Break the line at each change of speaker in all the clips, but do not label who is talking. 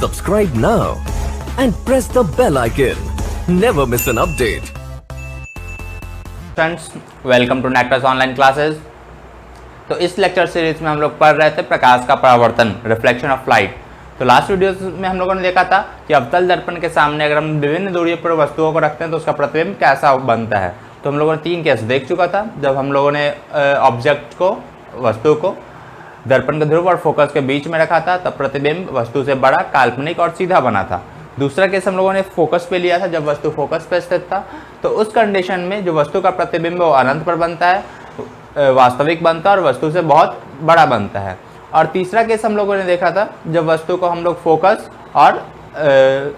Subscribe now and press the bell icon. Never miss an update.
Friends, welcome to नेटवर्स online classes. तो इस lecture series में हम लोग पढ़ रहे थे प्रकाश का परावर्तन, रिफ्लेक्शन ऑफ लाइट। तो लास्ट वीडियोस में हम लोगों ने देखा था कि अवतल दर्पण के सामने अगर हम विभिन्न दूरी पर वस्तुओं को रखते हैं तो उसका प्रतिबिंब कैसा बनता है। तो हम लोगों ने 3 केस देख चुका था, जब हम लोगों ने ऑब्जेक्ट को, वस्तु को दर्पण के ध्रुव और फोकस के बीच में रखा था, तब प्रतिबिंब वस्तु से बड़ा, काल्पनिक और सीधा बना था। दूसरा केस हम लोगों ने फोकस पे लिया था, जब वस्तु फोकस पे स्थित था, तो उस कंडीशन में जो वस्तु का प्रतिबिंब वो अनंत पर बनता है, वास्तविक बनता है और वस्तु से बहुत बड़ा बनता है। और तीसरा केस हम लोगों ने देखा था, जब वस्तु को हम लोग फोकस और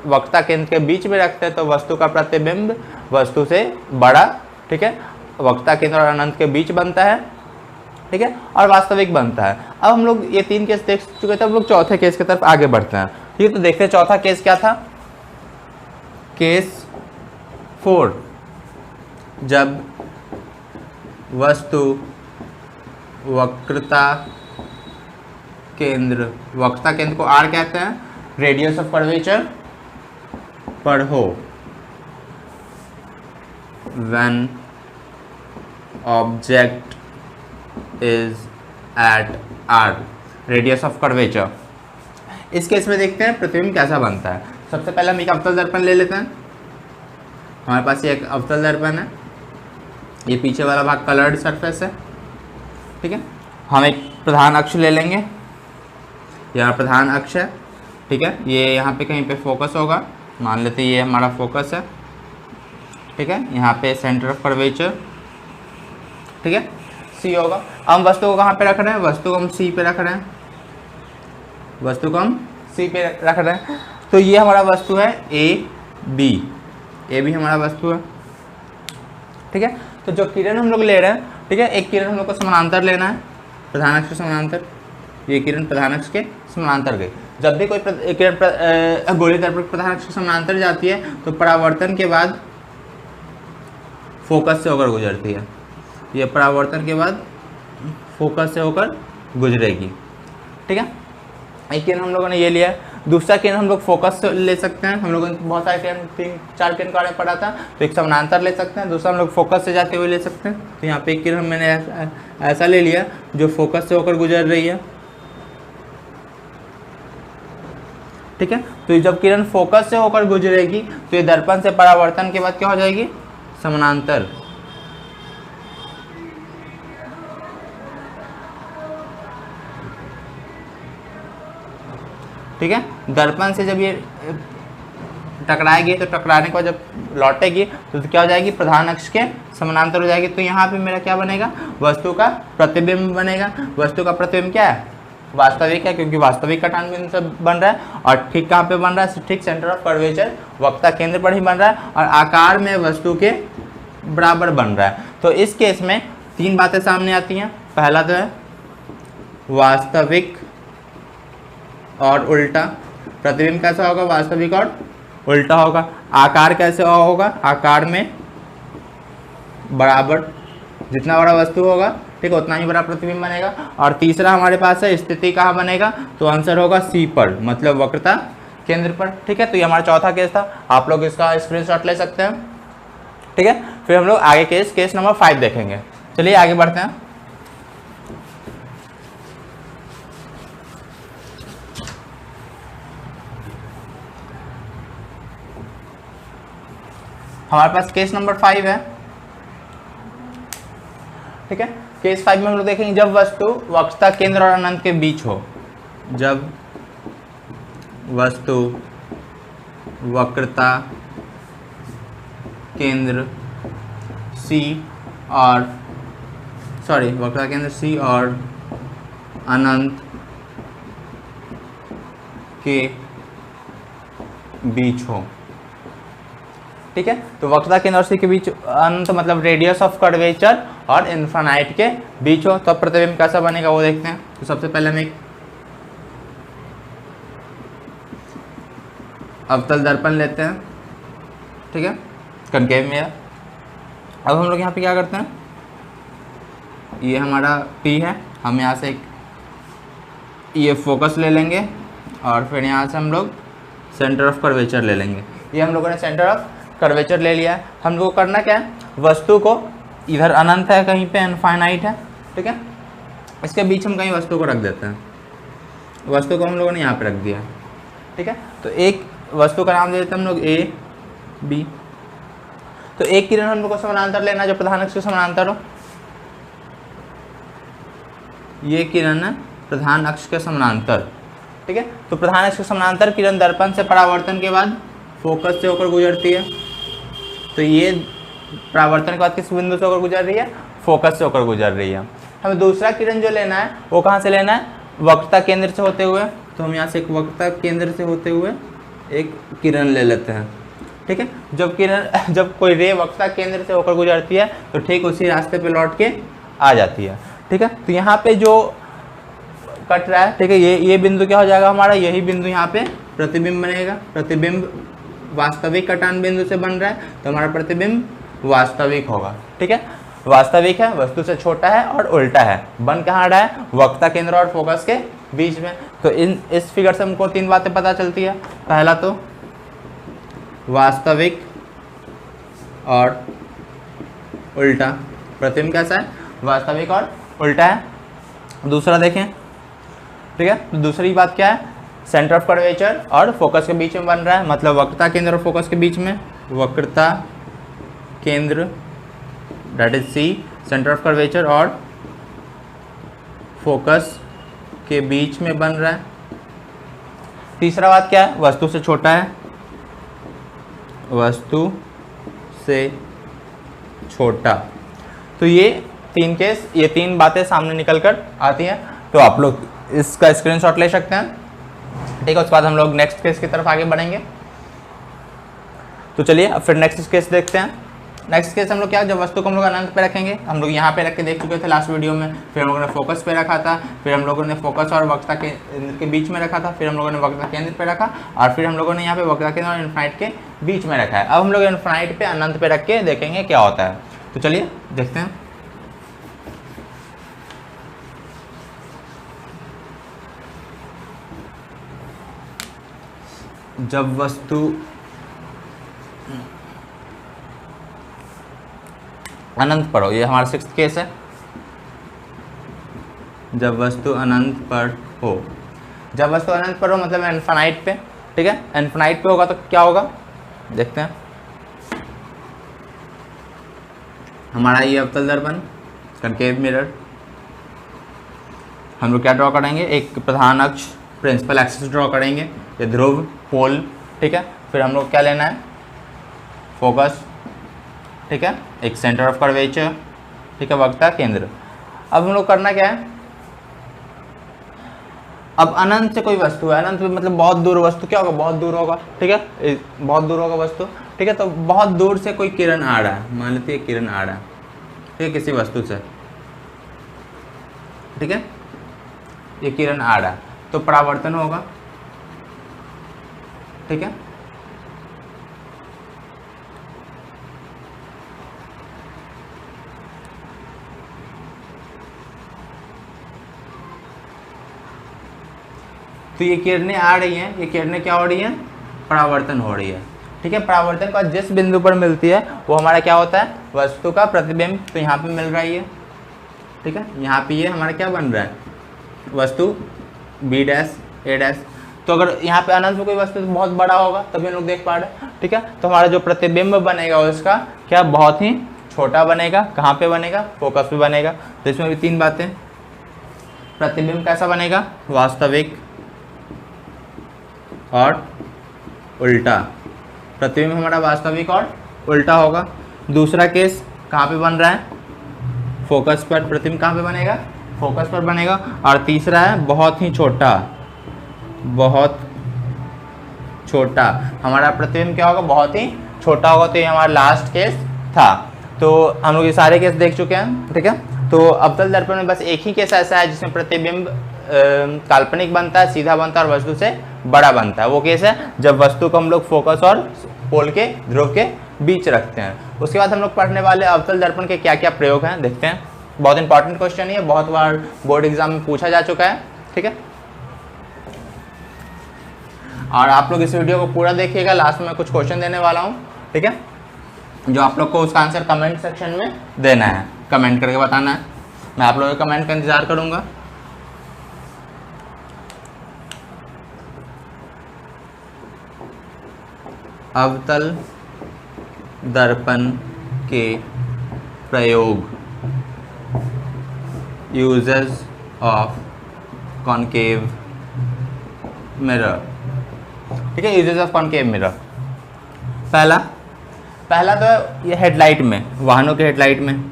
वक्रता केंद्र के बीच में रखते हैं तो वस्तु का प्रतिबिंब वस्तु से बड़ा, ठीक है, वक्रता केंद्र और अनंत के बीच बनता है, ठीक है, और वास्तविक बनता है। अब हम लोग ये 3 केस देख चुके थे, हम लोग चौथे केस की तरफ आगे बढ़ते हैं। ठीक है, तो देखते हैं चौथा केस क्या था। केस 4, जब वस्तु वक्रता केंद्र को R कहते हैं, रेडियस ऑफ कर्वेचर पर हो, when object is at R, radius of curvature. इस केस में देखते हैं प्रतिबिंब कैसा बनता है। सबसे पहले हम एक अवतल दर्पण ले लेते हैं। हमारे पास ये एक अवतल दर्पण है, ये पीछे वाला भाग कलर्ड सरफेस है, ठीक है। हम एक प्रधान अक्ष ले लेंगे, यहाँ प्रधान अक्ष है, ठीक है। ये यहाँ पे कहीं पे फोकस होगा, मान लेते हैं ये हमारा फोकस है, ठीक है। यहाँ पे सेंटर ऑफ कर्वेचर, ठीक है, C होगा। हम वस्तु को कहाँ पे रख रहे हैं, वस्तु को हम C पे रख रहे हैं, वस्तु को हम C पे रख रहे हैं। तो ये हमारा वस्तु है AB हमारा वस्तु है, ठीक है। तो जो किरण हम लोग ले रहे हैं, ठीक है, एक किरण हम लोग को समानांतर लेना है, प्रधान अक्ष के समानांतर। ये किरण प्रधान अक्ष के समानांतर गई। जब भी कोई किरण गोलीय दर्पण प्रधान अक्ष के समानांतर जाती है तो परावर्तन के बाद फोकस से होकर गुजरती है। ये परावर्तन के बाद फोकस से होकर गुजरेगी, ठीक है। एक किरण हम लोगों ने ये लिया है। दूसरा किरण हम लोग फोकस से ले सकते हैं। हम लोगों ने बहुत सारे किरण, 3-4 किरण के बारे में पढ़ा था, तो एक समानांतर ले सकते हैं, दूसरा हम लोग फोकस से जाते हुए ले सकते हैं। तो यहाँ पे एक किरण मैंने ऐसा ले लिया जो फोकस से होकर गुजर रही है, ठीक है। तो जब किरण फोकस से होकर गुजरेगी तो ये दर्पण से परावर्तन के बाद क्या हो जाएगी, समानांतर, ठीक है। दर्पण से जब ये टकराएगी तो टकराने के बाद जब लौटेगी तो क्या हो जाएगी, प्रधान अक्ष के समानांतर हो जाएगी। तो यहाँ पे मेरा क्या बनेगा, वस्तु का प्रतिबिंब बनेगा। वस्तु का प्रतिबिंब क्या है, वास्तविक है, क्योंकि वास्तविक कटान बिंदु से बन रहा है। और ठीक कहाँ पे बन रहा है, ठीक सेंटर ऑफ कर्वेचर, वक्रता केंद्र पर ही बन रहा है और आकार में वस्तु के बराबर बन रहा है। तो इस केस में 3 बातें सामने आती हैं। पहला तो है वास्तविक और उल्टा। प्रतिबिंब कैसा होगा, वास्तविक और उल्टा होगा। आकार कैसे होगा, आकार में बराबर, जितना बड़ा वस्तु होगा, ठीक, उतना ही बड़ा प्रतिबिंब बनेगा। और तीसरा हमारे पास है स्थिति कहाँ बनेगा, तो आंसर होगा C पर, मतलब वक्रता केंद्र पर, ठीक है। तो ये हमारा चौथा केस था। आप लोग इसका स्क्रीनशॉट ले सकते हैं, ठीक है। फिर हम लोग आगे केस नंबर 5 देखेंगे। चलिए आगे बढ़ते हैं। हमारे पास केस नंबर 5 है, ठीक है। केस 5 में हम लोग देखेंगे जब वस्तु वक्रता केंद्र और अनंत के बीच हो। जब वस्तु वक्रता केंद्र C और अनंत के बीच हो, ठीक है। तो वक्रता केंद्र और C के बीच अनंत मतलब रेडियस ऑफ कर्वेचर और इन्फिनाइट के बीच हो, तो प्रतिबिंब कैसा बनेगा वो देखते हैं। तो सबसे पहले हम एक अवतल दर्पण लेते हैं, ठीक है, कनकेव में। अब हम लोग यहाँ पे क्या करते हैं, ये हमारा P है, हम यहाँ से एक ये फोकस ले लेंगे और फिर यहाँ से हम लोग सेंटर ऑफ कर्वेचर ले लेंगे। ये हम लोगों ने सेंटर ऑफ कर्वेचर ले लिया है। हम लोग को करना क्या है, वस्तु को इधर अनंत है, कहीं पे इनफाइनाइट है, ठीक है, इसके बीच हम कहीं वस्तु को रख देते हैं। वस्तु को हम लोगों ने यहाँ पे रख दिया, ठीक है। तो एक वस्तु का नाम दे देते हैं हम लोग ए बी। तो एक किरण हम लोग को समानांतर लेना जो प्रधान अक्ष के समानांतर हो। ये किरण है प्रधान अक्ष के समानांतर, ठीक है। तो प्रधान अक्ष के समानांतर किरण दर्पण से परावर्तन के बाद फोकस से होकर गुजरती है। तो ये परावर्तन के बाद किस बिंदु से होकर गुजर रही है, फोकस से होकर गुजर रही है। हमें दूसरा किरण जो लेना है वो कहाँ से लेना है, वक्रता केंद्र से होते हुए। तो हम यहाँ से एक वक्रता केंद्र से होते हुए एक किरण ले लेते हैं, ठीक है। जब कोई रे वक्रता केंद्र से होकर गुजरती है तो ठीक उसी रास्ते पे लौट के आ जाती है, ठीक है। तो यहाँ पे जो कट रहा है, ठीक है, ये बिंदु क्या हो जाएगा हमारा, यही बिंदु यहाँ पे प्रतिबिंब बनेगा। प्रतिबिंब वास्तविक कटान बिंदु से बन रहा है तो हमारा प्रतिबिंब वास्तविक होगा, ठीक है। वास्तविक है, वस्तु से छोटा है और उल्टा है, बन कहाँ रहा है, वक्रता केंद्र और फोकस के बीच में। तो इस फिगर से हमको 3 बातें पता चलती है। पहला तो वास्तविक और उल्टा, प्रतिबिंब कैसा है, वास्तविक और उल्टा है। दूसरा देखें, ठीक है, तो दूसरी बात क्या है, सेंटर ऑफ कर्वेचर और फोकस के बीच में बन रहा है, मतलब वक्रता केंद्र और फोकस के बीच में, वक्रता केंद्र that is C, centre of curvature और फोकस के बीच में बन रहा है। तीसरा बात क्या है, वस्तु से छोटा है, वस्तु से छोटा। तो ये 3 केस, ये 3 बातें सामने निकल कर आती हैं। तो आप लोग इसका स्क्रीनशॉट ले सकते हैं, ठीक है। उसके बाद हम लोग नेक्स्ट केस की तरफ आगे बढ़ेंगे। तो चलिए अब फिर नेक्स्ट केस देखते हैं। नेक्स्ट केस हम लोग क्या, जब वस्तु को हम लोग अनंत पे रखेंगे, हम लोग यहाँ पे रख के देख चुके थे लास्ट वीडियो में। फिर हम लोगों ने फोकस पे रखा था, फिर हम लोगों ने फोकस और वक्रता के बीच में रखा था, फिर हम लोगों ने वक्रता केंद्र पे रखा, और फिर हम लोगों ने यहाँ पे वक्रता केंद्र और इनफाइनाइट के बीच में रखा है। अब हम लोग इनफाइनाइट पे अनंत पे रख के देखेंगे क्या होता है। तो चलिए देखते हैं। जब वस्तु अनंत पर हो, ये हमारा 6th केस है। जब वस्तु अनंत पर हो, जब वस्तु अनंत पर हो मतलब इनफाइनाइट पे, ठीक है। इनफाइनाइट पे होगा तो क्या होगा, देखते हैं। हमारा ये अवतल दर्पण, कनकेव मिरर, हम लोग क्या ड्रॉ करेंगे, एक प्रधान अक्ष प्रिंसिपल एक्सिस ड्रॉ करेंगे, ये ध्रुव पोल, ठीक है। फिर हम लोग क्या लेना है, फोकस, ठीक है, एक सेंटर ऑफ कर्वेचर, ठीक है, वक्रता केंद्र। अब हम लोग करना क्या है, अब अनंत से कोई वस्तु है, अनंत मतलब बहुत दूर वस्तु, क्या होगा, बहुत दूर होगा, ठीक है, बहुत दूर होगा वस्तु, ठीक है। तो बहुत दूर से कोई किरण आ रहा है, मान लेते हैं किरण आ रहा है, ठीक है, किसी वस्तु से, ठीक है, ये किरण आ रहा है तो परावर्तन होगा, ठीक है। तो ये किरणें आ रही हैं, ये किरणें क्या हो रही हैं, परावर्तन हो रही है, ठीक है। परावर्तन का जिस बिंदु पर मिलती है वो हमारा क्या होता है, वस्तु का प्रतिबिंब। तो यहाँ पे मिल रहा है, ठीक है, यहाँ पे ये हमारा क्या बन रहा है, वस्तु B डैश A डैश। तो अगर यहाँ पे अनंत में कोई वस्तु बहुत बड़ा होगा तभी हम लोग देख पा रहे हैं, ठीक है। तो हमारा जो प्रतिबिंब बनेगा उसका क्या, बहुत ही छोटा बनेगा। कहाँ पे बनेगा, फोकस पे बनेगा। तो इसमें भी 3 बातें, प्रतिबिंब कैसा बनेगा, वास्तविक और उल्टा। प्रतिबिंब हमारा वास्तविक और उल्टा होगा। दूसरा केस कहाँ पे बन रहा है, फोकस पर, प्रतिबिंब कहाँ पे बनेगा, फोकस पर बनेगा। और तीसरा है बहुत ही छोटा, बहुत छोटा, हमारा प्रतिबिंब क्या होगा, बहुत ही छोटा होगा। तो ये हमारा लास्ट केस था। तो हम लोग ये सारे केस देख चुके हैं, ठीक है। तो अवतल दर्पण में बस एक ही केस ऐसा है जिसमें प्रतिबिंब काल्पनिक बनता है, सीधा बनता है और वस्तु से बड़ा बनता है। वो केस है जब वस्तु को हम लोग फोकस और पोल के, ध्रुव के बीच रखते हैं। उसके बाद हम लोग पढ़ने वाले अवतल दर्पण के क्या क्या प्रयोग हैं देखते हैं। बहुत इंपॉर्टेंट क्वेश्चन है, बहुत बार बोर्ड एग्जाम में पूछा जा चुका है, ठीक है। और आप लोग इस वीडियो को पूरा देखिएगा, लास्ट में कुछ क्वेश्चन देने वाला हूँ, ठीक है, जो आप लोग को उसका आंसर कमेंट सेक्शन में देना है, कमेंट करके बताना है। मैं आप लोगों के कमेंट का इंतजार करूँगा। अवतल दर्पण के प्रयोग, यूजेस ऑफ कॉनकेव मिरर, ठीक है, यूजेस ऑफ कॉनकेव मिरर। पहला तो ये हेडलाइट में, वाहनों के हेडलाइट में,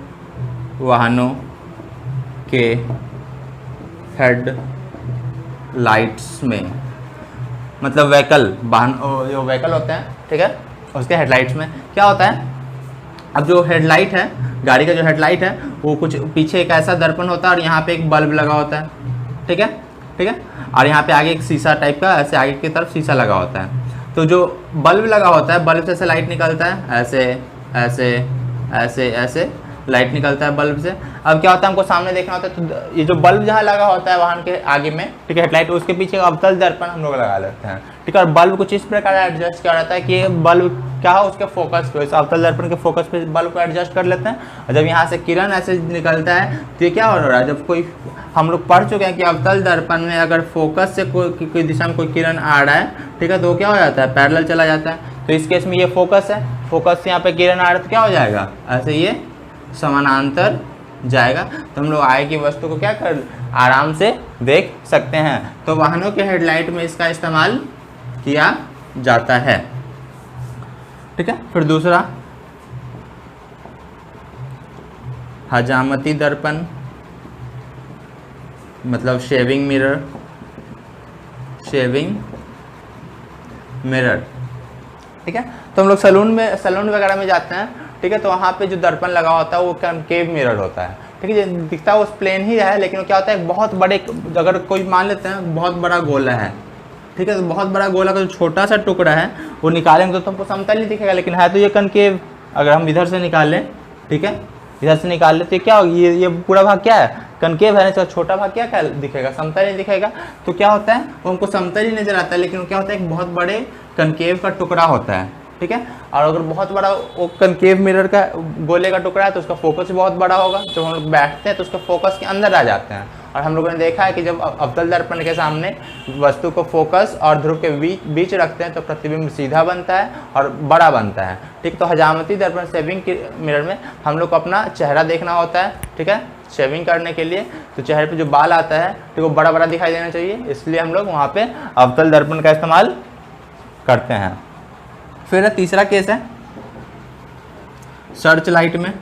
वाहनों के हेडलाइट्स में, मतलब व्हीकल, वाहन जो व्हीकल होते हैं, ठीक है, उसके हेडलाइट्स में क्या होता है, अब जो हेडलाइट है, गाड़ी का जो हेडलाइट है, वो कुछ पीछे एक ऐसा दर्पण होता है और यहाँ पे एक बल्ब लगा होता है, ठीक है, ठीक है, और यहाँ पे आगे एक शीशा टाइप का, ऐसे आगे की तरफ शीशा लगा होता है। तो जो बल्ब लगा होता है, बल्ब से ऐसे लाइट निकलता है, ऐसे ऐसे ऐसे ऐसे लाइट निकलता है बल्ब से। अब क्या होता है, हमको सामने देखना होता है, तो ये जो बल्ब जहाँ लगा होता है वाहन के आगे में, ठीक है, हेडलाइट, उसके पीछे अवतल दर्पण हम लोग लगा लेते हैं, ठीक है, और बल्ब कुछ इस प्रकार एडजस्ट किया जाता है कि ये बल्ब क्या हो, उसके फोकस पे, इस अवतल दर्पण के फोकस पे बल्ब को एडजस्ट कर लेते हैं। और जब यहाँ से किरण ऐसे निकलता है तो ये क्या हो रहा है, जब कोई, हम लोग पढ़ चुके हैं कि अवतल दर्पण में अगर फोकस से कोई दिशा में कोई किरण आ रहा है, ठीक है, तो क्या हो जाता है, पैरेलल चला जाता है। तो इस केस में ये फोकस है, फोकस से यहाँ पे किरण आ रहा है तो क्या हो जाएगा, ऐसे ये समानांतर जाएगा, तो हम लोग आगे की वस्तु को क्या कर आराम से देख सकते हैं। तो वाहनों के हेडलाइट में इसका इस्तेमाल किया जाता है, ठीक है। फिर दूसरा, हजामती दर्पण, मतलब शेविंग मिरर, शेविंग मिरर, ठीक है। तो हम लोग सैलून वगैरह में जाते हैं, ठीक है, तो वहाँ पे जो दर्पण लगा होता है वो कॉनकेव मिरर होता है, ठीक है, दिखता है उस प्लेन ही है, लेकिन वो क्या होता है, बहुत बड़े, अगर कोई मान लेते हैं बहुत बड़ा गोला है, ठीक है, तो बहुत बड़ा गोला का जो छोटा सा टुकड़ा है वो निकालेंगे तो तुमको समतल नहीं दिखेगा, लेकिन है तो ये कॉनकेव। अगर हम इधर से निकालें, ठीक है, इधर से निकाल ले तो क्या होगा, ये पूरा भाग क्या है, कॉनकेव है, इसका छोटा भाग क्या दिखेगा, समतल नहीं दिखेगा। तो क्या होता है, वो हमको समतल ही नजर आता है, लेकिन क्या होता है, एक बहुत बड़े कॉनकेव का टुकड़ा होता है, ठीक है। और अगर बहुत बड़ा वो कॉनकेव मिरर का गोले का टुकड़ा है तो उसका फोकस बहुत बड़ा होगा, जब हम लोग बैठते हैं तो उसके फोकस के अंदर आ जाते हैं। और हम लोगों ने देखा है कि जब अवतल दर्पण के सामने वस्तु को फोकस और ध्रुव के बीच रखते हैं तो प्रतिबिंब सीधा बनता है और बड़ा बनता है, ठीक। तो हजामती दर्पण शेविंग मिरर में हम लोग को अपना चेहरा देखना होता है, ठीक है, शेविंग करने के लिए, तो चेहरे पे जो बाल आता है तो वो बड़ा बड़ा दिखाई देना चाहिए, इसलिए हम लोग वहाँ पे अवतल दर्पण का इस्तेमाल करते हैं। फिर तीसरा केस है सर्च लाइट में।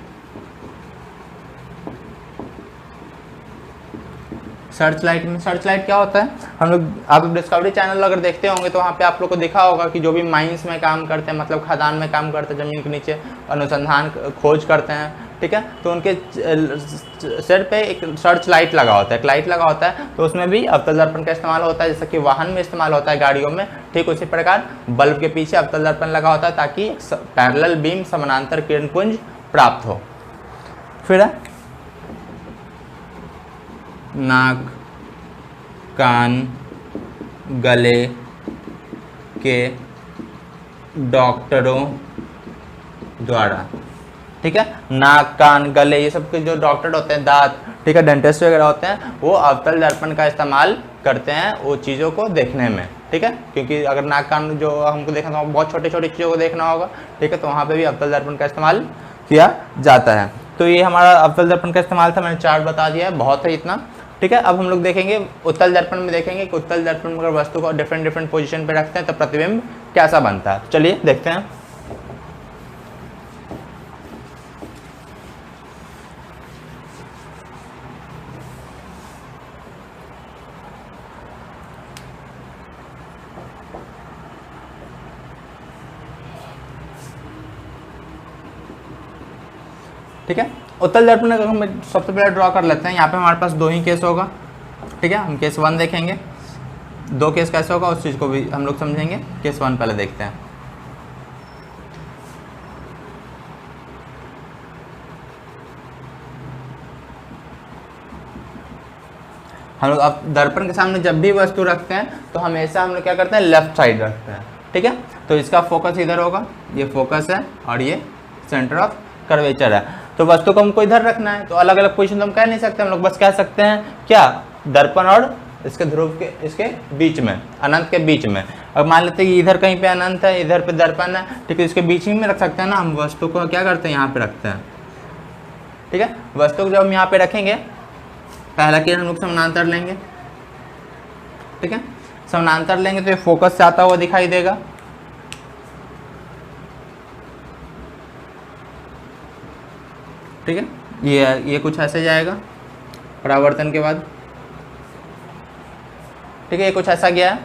सर्च लाइट क्या होता है, हम लोग, आप डिस्कवरी चैनल अगर देखते होंगे तो वहाँ पे आप लोग को दिखा होगा कि जो भी माइंस में काम करते हैं, मतलब खदान में काम करते हैं, ज़मीन के नीचे अनुसंधान खोज करते हैं, ठीक है, तो उनके सिर पे एक सर्च लाइट लगा होता है, एक लाइट लगा होता है, तो उसमें भी अवतल दर्पण का इस्तेमाल होता है, जैसा कि वाहन में इस्तेमाल होता है गाड़ियों में, ठीक उसी प्रकार बल्ब के पीछे अवतल दर्पण लगा होता है ताकि पैरेलल बीम समानांतर किरण पुंज प्राप्त हो। फिर नाक, कान, गले के डॉक्टरों द्वारा, ठीक है, नाक, कान, गले, ये सब के जो डॉक्टर होते हैं, दांत, ठीक है, डेंटिस्ट वगैरह होते हैं, वो अवतल दर्पण का इस्तेमाल करते हैं वो चीज़ों को देखने में, ठीक है, क्योंकि अगर नाक, कान जो हमको देखना हो, बहुत छोटे छोटे चीज़ों को देखना होगा, ठीक है, तो वहाँ पे भी अवतल दर्पण का इस्तेमाल किया जाता है। तो ये हमारा अवतल दर्पण का इस्तेमाल था, मैंने चार्ट बता दिया है, बहुत है इतना, ठीक है। अब हम लोग देखेंगे उत्तल दर्पण में, देखेंगे कि उत्तल दर्पण में अगर वस्तु को डिफरेंट पोजीशन पे रखते हैं तो प्रतिबिंब कैसा बनता है। चलिए देखते हैं। ठीक है, उत्तल दर्पण अगर हम सबसे पहले ड्रॉ कर लेते हैं, यहाँ पे हमारे पास दो ही केस होगा, ठीक है, हम केस 1 देखेंगे, दो केस कैसे होगा उस चीज़ को भी हम लोग समझेंगे। केस 1 पहले देखते हैं। हम लोग अब दर्पण के सामने जब भी वस्तु रखते हैं तो हमेशा हम लोग क्या करते हैं, लेफ्ट साइड रखते हैं, ठीक है। तो इसका फोकस इधर होगा, ये फोकस है और ये सेंटर ऑफ कर्वेचर है। तो वस्तु को हमको इधर रखना है, तो अलग अलग पोजीशन तो हम कह नहीं सकते, हम लोग बस कह सकते हैं क्या, दर्पण और इसके ध्रुव के इसके बीच में, अनंत के बीच में। अब मान लेते हैं कि इधर कहीं पे अनंत है, इधर पे दर्पण है, ठीक है, इसके बीच ही में रख सकते हैं ना हम। वस्तु को क्या करते हैं, यहाँ पे रखते हैं, ठीक है। वस्तु को जब हम यहाँ पे रखेंगे, पहला किरण हम लोग समानांतर लेंगे, ठीक है। समानांतर लेंगे तो ये फोकस से आता हुआ दिखाई देगा, ठीक है। ये कुछ ऐसे जाएगा परावर्तन के बाद, ठीक है, ये कुछ ऐसा गया है,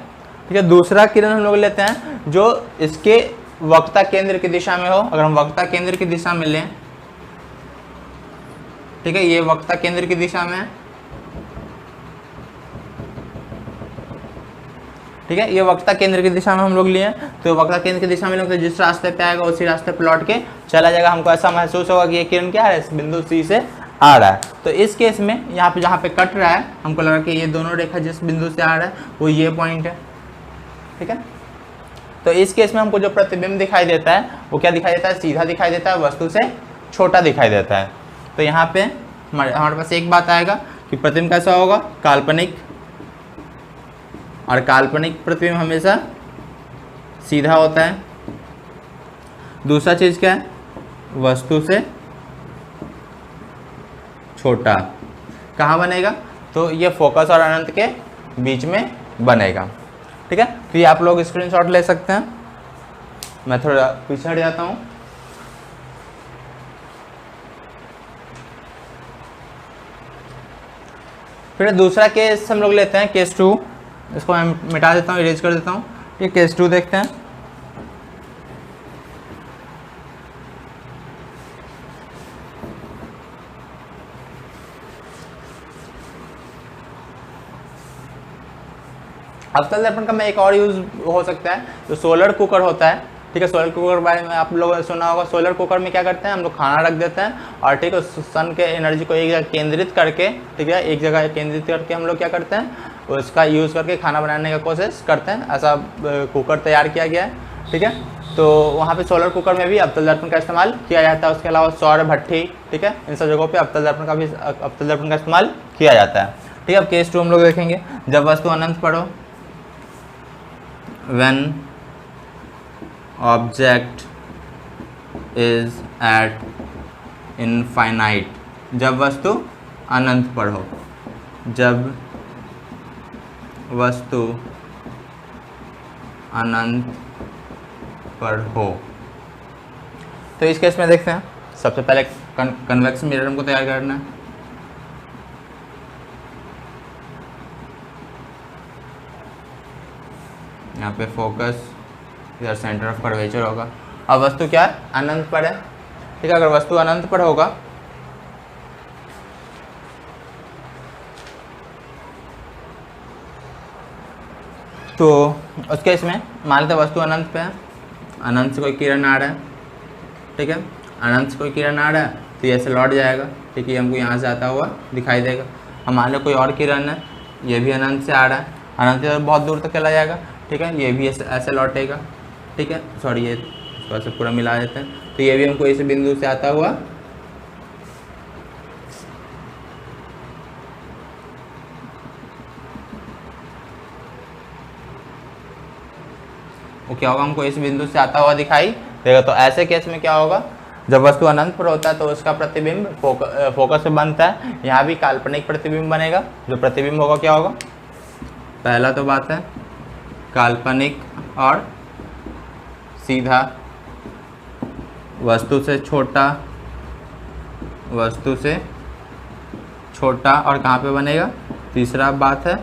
ठीक है। दूसरा किरण हम लोग लेते हैं जो इसके वक्रता केंद्र की दिशा में हो। अगर हम वक्रता केंद्र की दिशा में लें, ठीक है, ये वक्रता केंद्र की दिशा में है, ठीक है, ये वक्रता केंद्र की दिशा में हम लोग लिए, तो वक्रता केंद्र की दिशा में लोग तो जिस रास्ते पे आएगा उसी रास्ते पे लौट के चला जाएगा। हमको ऐसा महसूस होगा कि ये किरण क्या है, इस बिंदु सी से आ रहा है। तो इस केस में यहाँ पे जहाँ पे कट रहा है, हमको लगा कि ये दोनों रेखा जिस बिंदु से आ रहा है वो ये पॉइंट है, ठीक है। तो इस केस में हमको जो प्रतिबिंब दिखाई देता है वो क्या दिखाई देता है, सीधा दिखाई देता है, वस्तु से छोटा दिखाई देता है। तो यहाँ पे हमारे पास एक बात आएगा कि प्रतिबिंब कैसा होगा, काल्पनिक, और काल्पनिक प्रतिबिंब हमेशा सीधा होता है। दूसरा चीज क्या है, वस्तु से छोटा। कहाँ बनेगा, तो ये फोकस और अनंत के बीच में बनेगा, ठीक है। तो ये आप लोग स्क्रीनशॉट ले सकते हैं। मैं थोड़ा पीछे हट जाता हूँ। फिर दूसरा केस हम लोग लेते हैं, केस 2। इसको मैं मिटा देता हूँ, इरेज कर देता हूँ। ये केस 2 देखते हैं। अवतल दर्पण का मैं एक और यूज हो सकता है, जो सोलर कुकर होता है, ठीक है। सोलर कुकर के बारे में आप लोगों ने सुना होगा। सोलर कुकर में क्या करते हैं, हम लोग खाना रख देते हैं और ठीक है, सन के एनर्जी को एक जगह केंद्रित करके, ठीक है, एक जगह केंद्रित करके हम लोग क्या करते हैं, उसका यूज़ करके खाना बनाने का कोशिश करते हैं। ऐसा कुकर तैयार किया गया है, ठीक है। तो वहाँ पे सोलर कुकर में भी अवतल दर्पण का इस्तेमाल किया जाता है। उसके अलावा सौर भट्ठी, ठीक है, इन सब जगहों पे अवतल दर्पण का इस्तेमाल किया जाता है, ठीक है। अब केस 2 हम लोग देखेंगे, जब वस्तु अनंत पर हो, when object is at infinite, जब वस्तु अनंत पर हो, जब वस्तु अनंत पर हो। तो इस केस में देखते हैं, सबसे पहले कन्वेक्स मिरर हमको तैयार करना है। यहाँ पे फोकस, इधर सेंटर ऑफ कर्वेचर होगा। अब वस्तु क्या है, अनंत पर है, ठीक है। अगर वस्तु अनंत पर होगा तो उस केस में मान लेते वस्तु अनंत पे है, अनंत से कोई किरण आ रहा है, ठीक है, अनंत से कोई किरण आ रहा है तो ये ऐसे लौट जाएगा, ठीक है, हमको यहाँ से आता हुआ दिखाई देगा। हम मान लो कोई और किरण है, ये भी अनंत से आ रहा है, अनंत से बहुत दूर तक चला जाएगा, ठीक है, ये भी ऐसे लौटेगा, ठीक है। सॉरी, ये इसको ऐसे पूरा मिला देते हैं। तो ये भी हमको इस बिंदु से आता हुआ वो क्या होगा, हमको इस बिंदु से आता हुआ दिखाई देगा। तो ऐसे केस में क्या होगा, जब वस्तु अनंत पर होता है तो उसका प्रतिबिंब फोकस से बनता है। यहाँ भी काल्पनिक प्रतिबिंब बनेगा। जो प्रतिबिंब होगा क्या होगा, पहला तो बात है काल्पनिक और सीधा, वस्तु से छोटा, वस्तु से छोटा, और कहाँ पे बनेगा, तीसरा बात है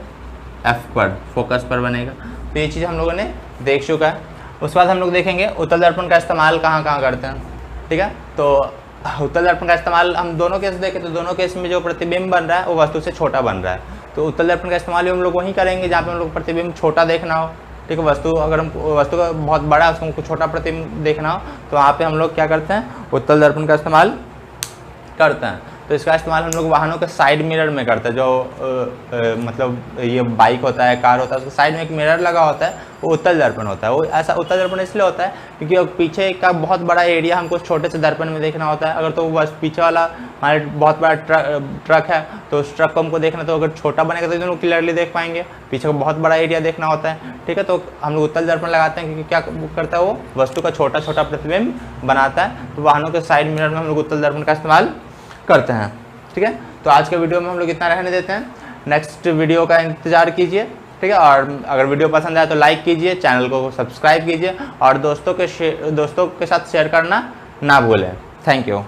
F पर, फोकस पर बनेगा। तो ये चीज़ हम लोगों ने देख चुका है। उसके बाद हम लोग देखेंगे उत्तल दर्पण का इस्तेमाल कहाँ कहाँ करते हैं, ठीक है। तो उत्तल दर्पण का इस्तेमाल हम दोनों केस देखें तो दोनों केस में जो प्रतिबिंब बन रहा है वो वस्तु से छोटा बन रहा है। तो उत्तल दर्पण का इस्तेमाल भी हम लोग वहीं करेंगे जहाँ पे हम लोग प्रतिबिंब छोटा देखना हो, ठीक है। वस्तु अगर हम वस्तु का बहुत बड़ा है, उसको हमको छोटा प्रतिबिंब देखना हो तो वहाँ पे हम लोग क्या करते हैं, उत्तल दर्पण का इस्तेमाल करते हैं। तो इसका इस्तेमाल हम लोग वाहनों के साइड मिरर में करते हैं। जो मतलब ये बाइक होता है, कार होता है, उसके साइड में एक मिरर लगा होता है, वो उत्तल दर्पण होता है। वो ऐसा उत्तल दर्पण इसलिए होता है क्योंकि पीछे का बहुत बड़ा एरिया हमको छोटे से दर्पण में देखना होता है। अगर तो बस पीछे वाला हमारे बहुत बड़ा ट्रक है तो उस ट्रक को हमको देखना, तो अगर छोटा बनेगा तो हम लोग क्लियरली देख पाएंगे। पीछे का बहुत बड़ा एरिया देखना होता है, ठीक है। तो हम लोग उत्तल दर्पण लगाते हैं क्योंकि क्या करता है, वो वस्तु का छोटा छोटा प्रतिबिंब बनाता है। तो वाहनों के साइड मिरर में हम लोग उत्तल दर्पण का इस्तेमाल करते हैं, ठीक है। तो आज के वीडियो में हम लोग इतना रहने देते हैं, नेक्स्ट वीडियो का इंतजार कीजिए, ठीक है। और अगर वीडियो पसंद आए तो लाइक कीजिए, चैनल को सब्सक्राइब कीजिए और दोस्तों के साथ शेयर करना ना भूलें। Thank you.